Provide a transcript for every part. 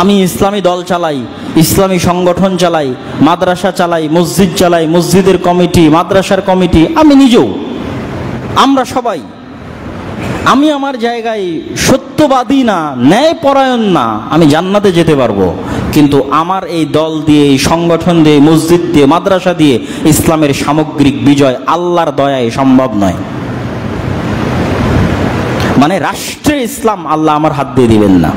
আমি ইসলামী দল চালাই, ইসলামী সংগঠন চালাই, মাদ্রাসা চালাই, মসজিদ চালাই, মসজিদের কমিটি, মাদ্রাসার কমিটি, আমি নিজেও, আমরা সবাই। আমি আমার জায়গায় সত্যবাদী না, ন্যায়পরায়ণ না, আমি জান্নাতে যেতে পারবো, কিন্তু আমার এই দল দিয়ে, এই সংগঠন দিয়ে, মসজিদ দিয়ে, মাদ্রাসা দিয়ে ইসলামের সামগ্রিক বিজয় আল্লাহর দয়ায় সম্ভব নয়। মানে রাষ্ট্রে ইসলাম আল্লাহ আমার হাত দিয়ে দিবেন না।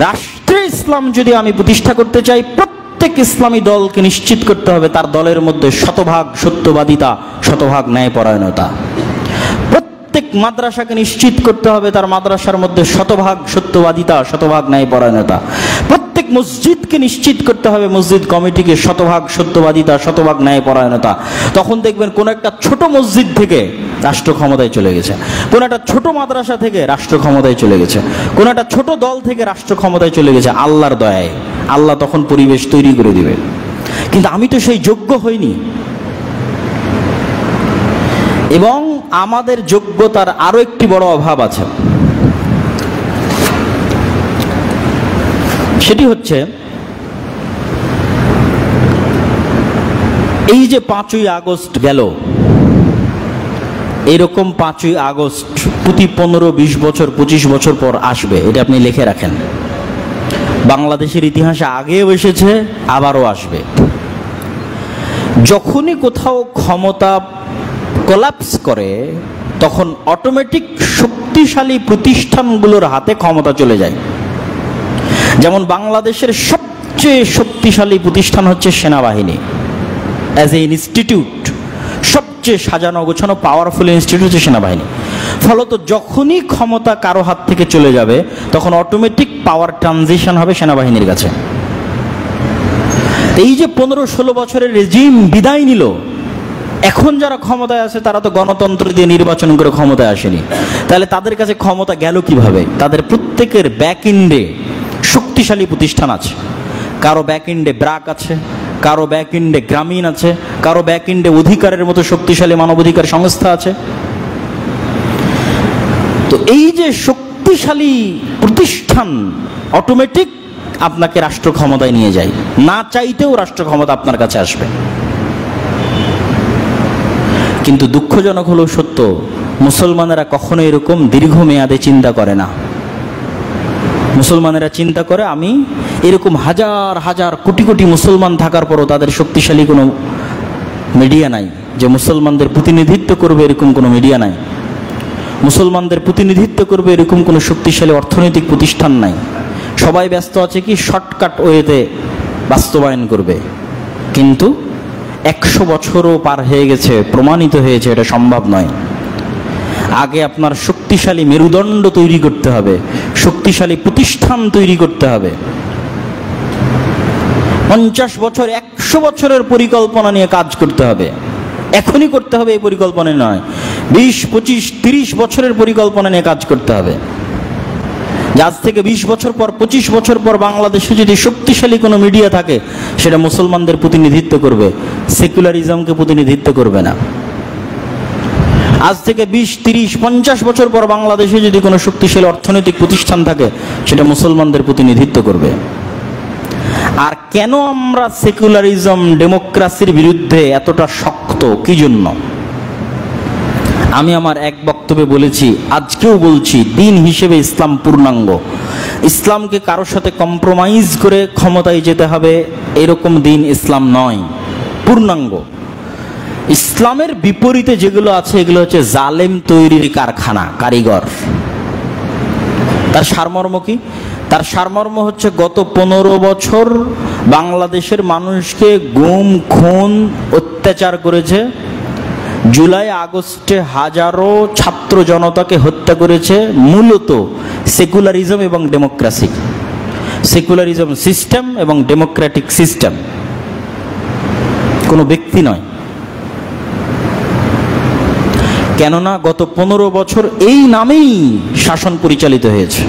রাষ্ট্রে ইসলাম যদি আমি প্রতিষ্ঠা করতে চাই, প্রত্যেক ইসলামী দলকে নিশ্চিত করতে হবে তার দলের মধ্যে শতভাগ সত্যবাদিতা, শতভাগ ন্যায়পরায়ণতা। প্রত্যেক মাদ্রাসাকে নিশ্চিত করতে হবে তার মাদ্রাসার মধ্যে শতভাগ সত্যবাদিতা, শতভাগ ন্যায়পরায়ণতা। প্রত্যেক মসজিদকে নিশ্চিত করতে হবে মসজিদ কমিটিকে শতভাগ সত্যবাদিতা, শতভাগ ন্যায়পরায়ণতা। তখন দেখবেন কোন একটা ছোট মসজিদ থেকে রাষ্ট্র ক্ষমতায় চলে গেছে, কোন একটা ছোট মাদ্রাসা থেকে রাষ্ট্র ক্ষমতায় চলে গেছে, কোন একটা ছোট দল থেকে রাষ্ট্র ক্ষমতায় চলে গেছে আল্লাহর দয়ায়। আল্লাহ তখন পরিবেশ তৈরি করে দিবে। কিন্তু আমি তো সেই যোগ্য হইনি। এবং আমাদের যোগ্যতার আরো একটি বড় অভাব আছে, সেটি হচ্ছে এই যে 5ই আগস্ট গেল, এরকম 5ই আগস্ট প্রতি 15-20 বছর 25 বছর পর আসবে, এটা আপনি লিখে রাখেন। বাংলাদেশের ইতিহাসে আগেও এসেছে, আবারও আসবে। যখনই কোথাও ক্ষমতা কোলাপস করে, তখন অটোমেটিক শক্তিশালী প্রতিষ্ঠানগুলোর হাতে ক্ষমতা চলে যায়। যেমন বাংলাদেশের সবচেয়ে শক্তিশালী প্রতিষ্ঠান হচ্ছে সেনাবাহিনী, অ্যাজ এ ইনস্টিটিউট সবচেয়ে সাজানো গোছানো পাওয়ারফুল ইনস্টিটিউট হচ্ছে সেনাবাহিনী। ফলত যখনই ক্ষমতা কারো হাত থেকে চলে যাবে, তখন অটোমেটিক পাওয়ার ট্রানজিশন হবে সেনাবাহিনীর কাছে। এই যে 15-16 বছরের রেজিম বিদায় নিল, এখন যারা ক্ষমতায় আছে তারা তো গণতন্ত্র দিয়ে নির্বাচন করে ক্ষমতায় আসেনি, তাহলে তাদের কাছে ক্ষমতা গেল কিভাবে? তাদের প্রত্যেকের ব্যাক ইন্ডে শক্তিশালী প্রতিষ্ঠান আছে। কারো ব্যাক ইন্ডে ব্রাক আছে, কারো ব্যাক ইন্ডে গ্রামীণ আছে, কারো ব্যাক ইন্ডে অধিকারের মতো শক্তিশালী মানবাধিকার সংস্থা আছে। তো এই যে শক্তিশালী প্রতিষ্ঠান অটোমেটিক আপনাকে রাষ্ট্র ক্ষমতায় নিয়ে যায়, না চাইতেও রাষ্ট্র ক্ষমতা আপনার কাছে আসবে। কিন্তু দুঃখজনক হলো সত্য, মুসলমানেরা কখনো এরকম দীর্ঘমেয়াদে চিন্তা করে না। মুসলমানেরা চিন্তা করে আমি এরকম হাজার হাজার কোটি কোটি মুসলমান থাকার পরও তাদের শক্তিশালী কোনো মিডিয়া নাই, যে মুসলমানদের প্রতিনিধিত্ব করবে এরকম কোনো মিডিয়া নাই, মুসলমানদের প্রতিনিধিত্ব করবে এরকম কোনো শক্তিশালী অর্থনৈতিক প্রতিষ্ঠান নাই। সবাই ব্যস্ত আছে কি শর্টকাট ওয়েতে বাস্তবায়ন করবে। কিন্তু 100 বছরও পার হয়ে গেছে, প্রমাণিত হয়েছে এটা সম্ভব নয়। আগে আপনার শক্তিশালী মেরুদণ্ড তৈরি করতে হবে, শক্তিশালী প্রতিষ্ঠান তৈরি করতে হবে। 50 বছর 100 বছরের পরিকল্পনা নিয়ে কাজ করতে হবে, এখনই করতে হবে এই পরিকল্পনা নয়, 20, 25, 30 বছরের পরিকল্পনা নিয়ে কাজ করতে হবে। আজ থেকে 20 বছর পর 25 বছর পর বাংলাদেশে যদি শক্তিশালী কোনো মিডিয়া থাকে, সেটা মুসলমানদের প্রতিনিধিত্ব করবে, সেকুলারিজমকে প্রতিনিধিত্ব করবে না। আজ থেকে 20, 30, 50 বছর পর বাংলাদেশে যদি কোনো শক্তিশালী অর্থনৈতিক প্রতিষ্ঠান থাকে, সেটা মুসলমানদের প্রতিনিধিত্ব করবে। আর কেন আমরা সেকুলারিজম ডেমোক্রেসির বিরুদ্ধে এতটা শক্ত, কি জন্য? আমি আমার এক বক্তব্যে বলেছি, আজকেও বলছি, দিন হিসেবে ইসলাম পূর্ণাঙ্গ। ইসলামকে কারোর সাথে কম্প্রোমাইজ করে ক্ষমতায় যেতে হবে এরকম দিন ইসলাম নয়, পূর্ণাঙ্গ। ইসলামের বিপরীতে যেগুলো আছে এগুলো হচ্ছে জালেম তৈরির কারখানা, কারিগর। তার সারমর্ম কি? তার সারমর্ম হচ্ছে গত 15 বছর বাংলাদেশের মানুষকে গুম, খুন, অত্যাচার করেছে। জুলাই আগস্টে হাজারো ছাত্র জনতাকে হত্যা করেছে, মূলত সেকুলারিজম এবং ডেমোক্রেসি, সেকুলারিজম সিস্টেম এবং ডেমোক্রেটিক সিস্টেম, কোনো ব্যক্তি নয়। কেননা গত 15 বছর এই নামেই শাসন পরিচালিত হয়েছে,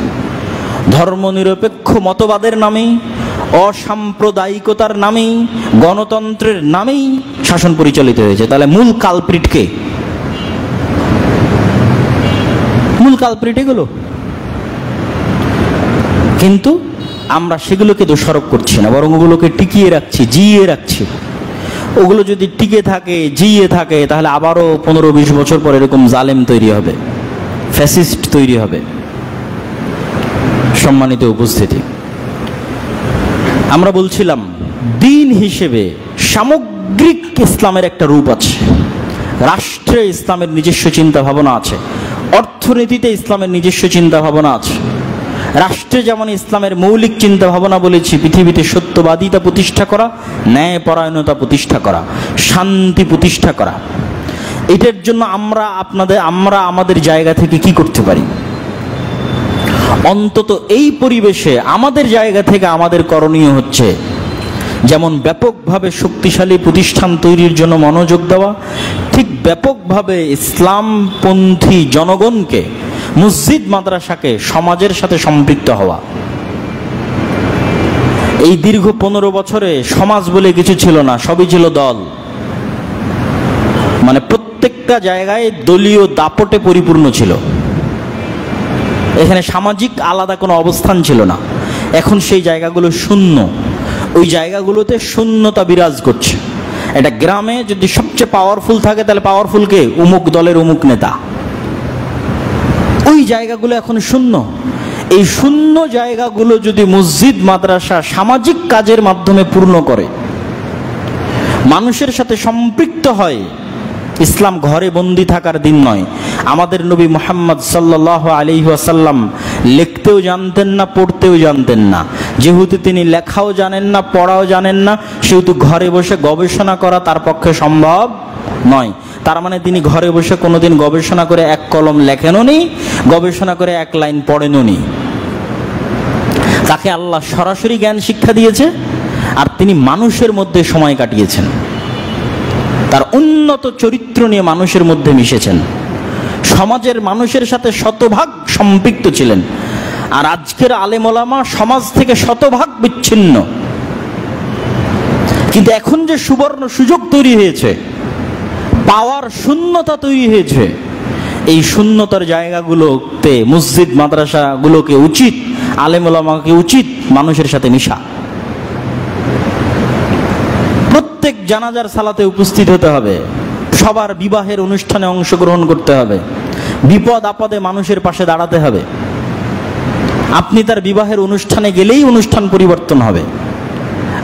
ধর্মনিরপেক্ষ মতবাদের নামেই, অসাম্প্রদায়িকতার নামেই, গণতন্ত্রের নামেই শাসন পরিচালিত হয়েছে। তাহলে মূল কালপ্রিট কে? মূল কালপ্রিট এগুলো। কিন্তু আমরা সেগুলোকে দোষারোপ করছি না, বরং ওগুলোকে টিকিয়ে রাখছি, জিইয়ে রাখছি। ওগুলো যদি টিকে থাকে, জিইয়ে থাকে, তাহলে আবারও 15-20 বছর পর এরকম জালেম তৈরি হবে, ফ্যাসিস্ট তৈরি হবে। সম্মানিত উপস্থিতি, আমরা বলছিলাম দিন হিসেবে সামগ্রিক ইসলামের একটা রূপ আছে, রাষ্ট্রে ইসলামের নিজস্ব চিন্তা ভাবনা আছে, অর্থনীতিতে ইসলামের নিজস্ব চিন্তা ভাবনা আছে। রাষ্ট্রে যেমন ইসলামের মৌলিক চিন্তা ভাবনা বলেছি, পৃথিবীতে সত্যবাদিতা প্রতিষ্ঠা করা, ন্যায়পরায়ণতা প্রতিষ্ঠা করা, শান্তি প্রতিষ্ঠা করা। এটার জন্য আমরা আমাদের জায়গা থেকে কি করতে পারি? অন্তত এই পরিবেশে আমাদের জায়গা থেকে আমাদের করণীয় হচ্ছে যেমন ব্যাপকভাবে শক্তিশালী প্রতিষ্ঠান তৈরির জন্য মনোযোগ দেওয়া, ঠিক ব্যাপকভাবে ইসলামপন্থী জনগণকে, মসজিদ মাদ্রাসাকে সমাজের সাথে সম্পৃক্ত হওয়া। এই দীর্ঘ 15 বছরে সমাজ বলে কিছু ছিল না, সবই ছিল দল। মানে প্রত্যেকটা জায়গায় দলীয় দাপটে পরিপূর্ণ ছিল, এখানে সামাজিক আলাদা কোনো অবস্থান ছিল না। এখন সেই জায়গাগুলো শূন্য, ওই জায়গাগুলোতে শূন্যতা বিরাজ করছে। এটা গ্রামে যদি সবচেয়ে পাওয়ারফুল থাকে, তাহলে পাওয়ারফুলকে অমুক দলের অমুক নেতা, ওই জায়গাগুলো এখন শূন্য। এই শূন্য জায়গাগুলো যদি মসজিদ মাদ্রাসা সামাজিক কাজের মাধ্যমে পূর্ণ করে, মানুষের সাথে সম্পৃক্ত হয়, ইসলাম ঘরে বন্দি থাকার দিন নয়। আমাদের নবী মুহাম্মদ সাল্লাল্লাহু আলাইহি ওয়াসাল্লাম লিখতেও জানতেন না, পড়তেও জানতেন না। যেহেতু তিনি লেখাও জানেন না, পড়াও জানেন না, সেহেতু ঘরে বসে গবেষণা করা তার পক্ষে সম্ভব নয়। তার মানে তিনি ঘরে বসে কোনোদিন গবেষণা করে এক কলম লেখেনও নি, গবেষণা করে এক লাইন পড়েনও নি। তাকে আল্লাহ সরাসরি জ্ঞান শিক্ষা দিয়েছে, আর তিনি মানুষের মধ্যে সময় কাটিয়েছেন, তার উন্নত চরিত্র নিয়ে মানুষের মধ্যে মিশেছেন, সমাজের মানুষের সাথে শতভাগ সম্পৃক্ত ছিলেন। আর আজকের আলেম ওলামা সমাজ থেকে শতভাগ বিচ্ছিন্ন। কিন্তু এখন যে সুবর্ণ সুযোগ তৈরি হয়েছে, পাওয়ার শূন্যতা তৈরি হয়েছে, এই শূন্যতার জায়গাগুলোতে মসজিদ মাদ্রাসাগুলোকে উচিত, আলেম ওলামাকে উচিত মানুষের সাথে মিশা। প্রত্যেক জানাজার সালাতে উপস্থিত হতে হবে, সবার বিবাহের অনুষ্ঠানে অংশগ্রহণ করতে হবে, বিপদ আপদে মানুষের পাশে দাঁড়াতে হবে। আপনি তার বিবাহের অনুষ্ঠানে গেলেই অনুষ্ঠান পরিবর্তন হবে,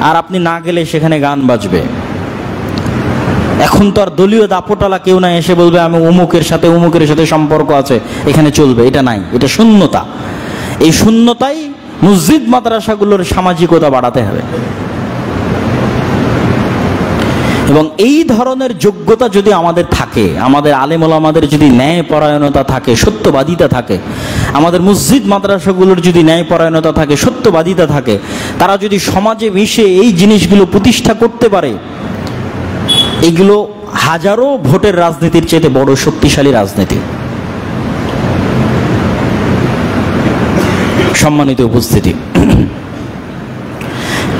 আর আপনি না গেলে সেখানে গান বাজবে। এখন তো আর দলীয় দাপটালা কেউ না এসে বলবে আমি অমুকের সাথে সম্পর্ক আছে, এখানে চলবে, এটা নাই, এটা শূন্যতা। এই শূন্যতাই মসজিদ মাদ্রাসাগুলোর সামাজিকতা বাড়াতে হবে। এবং এই ধরনের যোগ্যতা যদি আমাদের থাকে, আমাদের আলেম ওলামাদের যদি ন্যায়পরায়ণতা থাকে, সত্যবাদিতা থাকে, আমাদের মসজিদ মাদ্রাসাগুলোর যদি ন্যায়পরায়ণতা থাকে, সত্যবাদিতা থাকে, তারা যদি সমাজে মিশে এই জিনিসগুলো প্রতিষ্ঠা করতে পারে, এগুলো হাজারো ভোটের রাজনীতির চেয়ে বড় শক্তিশালী রাজনীতি। সম্মানিত উপস্থিতি,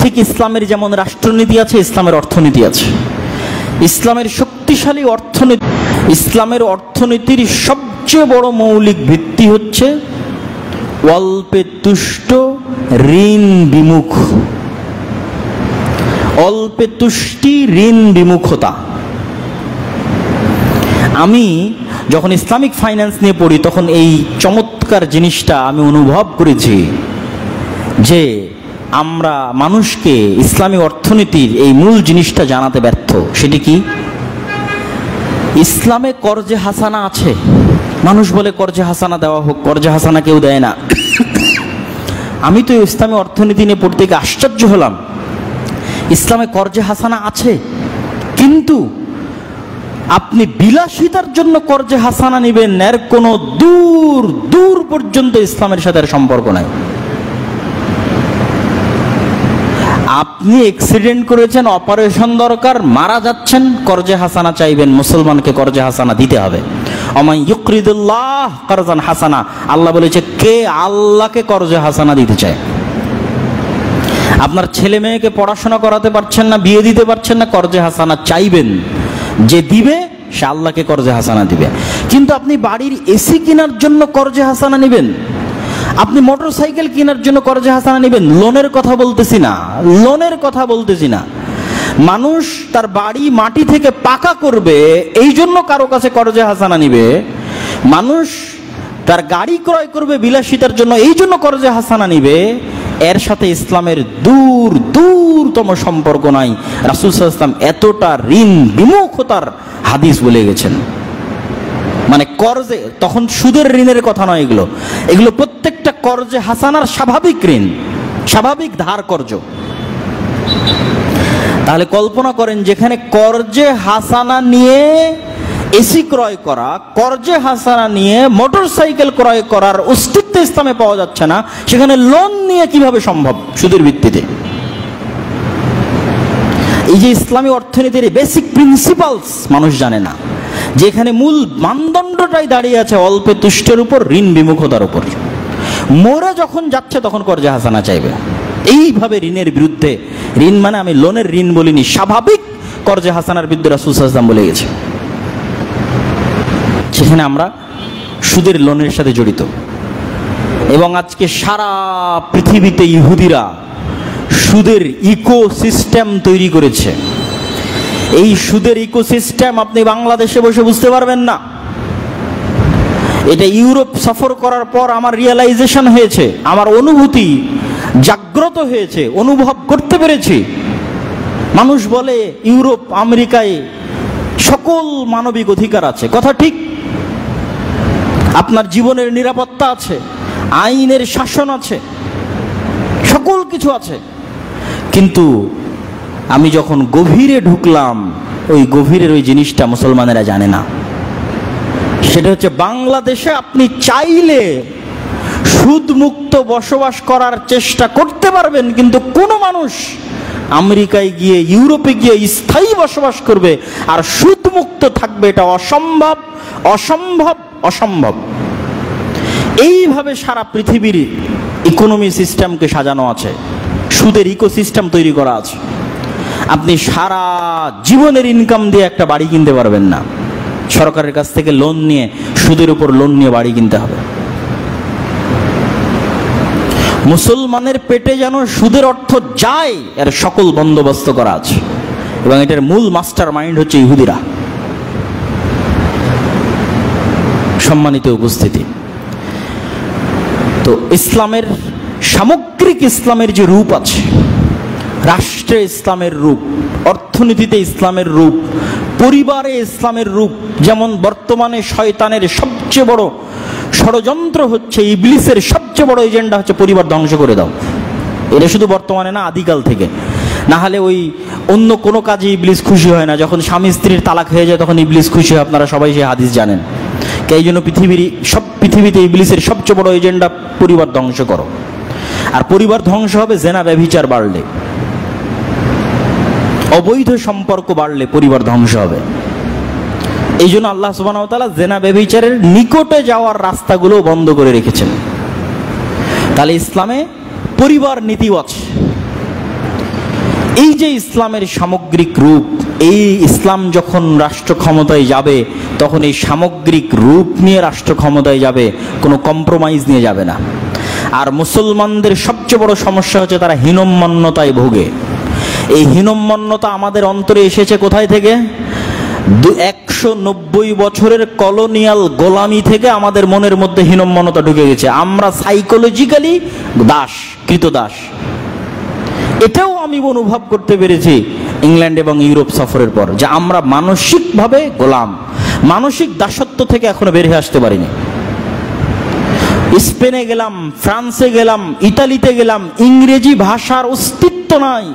ঠিক ইসলামের যেমন রাষ্ট্রনীতি আছে, ইসলামের অর্থনীতি আছে। ইসলামের শক্তিশালী অর্থনীতি, ইসলামের অর্থনীতির সবচেয়ে বড় মৌলিক ভিত্তি হচ্ছে অল্পে তুষ্ট, ঋণ বিমুখ, অল্পে তুষ্টি, ঋণ বিমুখতা। আমি যখন ইসলামিক ফাইন্যান্স নিয়ে পড়ি, তখন এই চমৎকার জিনিসটা আমি অনুভব করেছি যে আমরা মানুষকে ইসলামী অর্থনীতির এই মূল জিনিসটা জানাতে ব্যর্থ। সেটি কি? ইসলামে কর্জে হাসানা আছে। মানুষ বলে কর্জে হাসানা দেওয়া হোক, কর্জে হাসানা কেউ দেয় না। আমি তো ইসলামী অর্থনীতি নিয়ে পড়তে গিয়ে আশ্চর্য হলাম। ইসলামে কর্জে হাসানা আছে, কিন্তু আপনি বিলাসিতার জন্য কর্জে হাসানা নেবেন, এর কোনো দূর দূর পর্যন্ত ইসলামের সাথে সম্পর্ক নাই। আপনি অ্যাক্সিডেন্ট করেছেন, অপারেশন দরকার, মারা যাচ্ছেন, কর্জে হাসানা চাইবেন। মুসলমানকে কর্জে হাসানা দিতে হবে। ওমাই ইউকরিদুল্লাহ কারজান হাসানা, আল্লাহ বলেছে কে আল্লাহকে কর্জে হাসানা দিতে চায়? আপনার ছেলে মেয়েকে পড়াশোনা করাতে পারছেন না, বিয়ে দিতে পারছেন না, কর্জে হাসানা চাইবেন। যে দিবে সে আল্লাহকে কর্জে হাসানা দিবে। কিন্তু আপনি বাড়ির এসি কেনার জন্য কর্জে হাসানা নেবেন, আপনি মোটরসাইকেল কেনার জন্য করজে হাসানা নেবেন, লোনের কথা বলতেছি না, লোনের কথা বলতেছি না। মানুষ তার বাড়ি মাটি থেকে পাকা করবে এই জন্য কারো কাছে করজে হাসানা নিবে, মানুষ তার গাড়ি ক্রয় করবে বিলাসিতার জন্য এই জন্য করজে হাসানা নিবে, এর সাথে ইসলামের দূরতম সম্পর্ক নাই। রাসূল সাল্লাল্লাহু আলাইহি ওয়াসাল্লাম এতটা ঋণ বিমুখতার হাদিস বলে গেছেন। মানে করজে, তখন সুদের ঋণের কথা নয়, এগুলো প্রত্যেকটা করজে হাসানার স্বাভাবিক ঋণ, স্বাভাবিক ধার কর্জ। তাহলে কল্পনা করেন, যেখানে করজে হাসানা নিয়ে এসি ক্রয় করা, করজে হাসানা নিয়ে মোটরসাইকেল ক্রয় করার অস্তিত্ব ইসলামে পাওয়া যাচ্ছে না, সেখানে লোন নিয়ে কিভাবে সম্ভব সুদের ভিত্তিতে? এই যে ইসলামী অর্থনীতির বেসিক প্রিন্সিপালস মানুষ জানে না, যেখানে মূল মানদণ্ডটাই দাঁড়িয়ে আছে অল্পে তুষ্টের উপর, ঋণ বিমুখতার উপর। মোরে যখন যাচ্ছে তখন করজে হাসানা চাইবে। এইভাবে ঋণের বিরুদ্ধে, ঋণ মানে আমি লোনের ঋণ বলিনি, স্বাভাবিক করজে হাসানার বিরুদ্ধে রাসূল সাল্লাল্লাহু আলাইহি ওয়াসাল্লাম বলে গেছে। সেখানে আমরা সুদের লোনের সাথে জড়িত। এবং আজকে সারা পৃথিবীতে ইহুদিরা সুদের ইকোসিস্টেম তৈরি করেছে। এই সুদের ইকোসিস্টেম আপনি বাংলাদেশে বসে বুঝতে পারবেন না। এটা ইউরোপ সফর করার পর আমার রিয়েলাইজেশন হয়েছে, আমার অনুভূতি জাগ্রত হয়েছে, অনুভব করতে পেরেছি। মানুষ বলে ইউরোপ আমেরিকায় সকল মানবিক অধিকার আছে, কথা ঠিক, আপনার জীবনের নিরাপত্তা আছে, আইনের শাসন আছে, সকল কিছু আছে। কিন্তু আমি যখন গভীরে ঢুকলাম, ওই গভীরের ওই জিনিসটা মুসলমানেরা জানে না। সেটা হচ্ছে বাংলাদেশে আপনি চাইলে সুদমুক্ত বসবাস করার চেষ্টা করতে পারবেন, কিন্তু কোনো মানুষ আমেরিকায় গিয়ে, ইউরোপে গিয়ে স্থায়ী বসবাস করবে আর সুদমুক্ত থাকবে, এটা অসম্ভব, অসম্ভব, অসম্ভব। এইভাবে সারা পৃথিবীর ইকোনমি সিস্টেমকে সাজানো আছে, সুদের ইকোসিস্টেম তৈরি করা আছে। আপনি সারা জীবনের ইনকাম দিয়ে একটা বাড়ি কিনতে পারবেন না, সরকারের কাছ থেকে লোন নিয়ে, সুদের উপর লোন নিয়ে বাড়ি কিনতে হবে। মুসলমানের পেটে যেন সুদের অর্থ যায়, এর সকল বন্দোবস্ত করা আছে, এবং এটার মূল মাস্টার মাইন্ড হচ্ছে ইহুদিরা। সম্মানিত উপস্থিতি, তো ইসলামের সামগ্রিক ইসলামের যে রূপ আছে, রাষ্ট্রে ইসলামের রূপ, অর্থনীতিতে ইসলামের রূপ, পরিবারে ইসলামের রূপ, যেমন বর্তমানে শয়তানের সবচেয়ে বড় ষড়যন্ত্র হচ্ছে, ইবলিসের সবচেয়ে বড় এজেন্ডা হচ্ছে পরিবার ধ্বংস করে দাও। এটা শুধু বর্তমানে না, আদিকাল থেকে। না হলে ওই অন্য কোনো কাজে ইবলিস খুশি হয় না, যখন স্বামী স্ত্রীর তালাক হয়ে যায় তখন ইবলিস খুশি হয়, আপনারা সবাই সেই হাদিস জানেন। এই জন্য পৃথিবীতে ইবলিসের সবচেয়ে বড় এজেন্ডা পরিবার ধ্বংস করো। আর পরিবার ধ্বংস হবে জেনা ব্যভিচার বাড়লে, অবৈধ সম্পর্ক বাড়লে পরিবার ধ্বংস হবে। এই জন্য আল্লাহ সুবহানাহু ওয়া তাআলা জেনা ব্যভিচারের নিকটে যাওয়ার রাস্তাগুলো বন্ধ করে রেখেছেন। তাহলে ইসলামে পরিবার নীতি আছে। এই যে ইসলামের সামগ্রিক রূপ, এই ইসলাম যখন রাষ্ট্র ক্ষমতায় যাবে তখন এই সামগ্রিক রূপ নিয়ে রাষ্ট্র ক্ষমতায় যাবে, কোনো কম্প্রোমাইজ নিয়ে যাবে না। আর মুসলমানদের সবচেয়ে বড় সমস্যা হচ্ছে তারা হীনম্মন্যতায় ভোগে। এই হীনম্মন্যতা আমাদের অন্তরে এসেছে কোথায় থেকে? 190 বছরের কলোনিয়াল গোলামি থেকে আমাদের মনের মধ্যে হীনম্মন্যতা ঢুকে গেছে। আমরা সাইকোলজিক্যালি দাস, কৃতদাস। এটাও আমি অনুভব করতে পেরেছি ইংল্যান্ড এবং ইউরোপ সফরের পর, যে আমরা মানসিকভাবে গোলাম, মানসিক দাসত্ব থেকে এখনো বের হয়ে আসতে পারিনি। স্পেনে গেলাম, ফ্রান্সে গেলাম, ইতালিতে গেলাম, ইংরেজি ভাষার অস্তিত্ব নাই।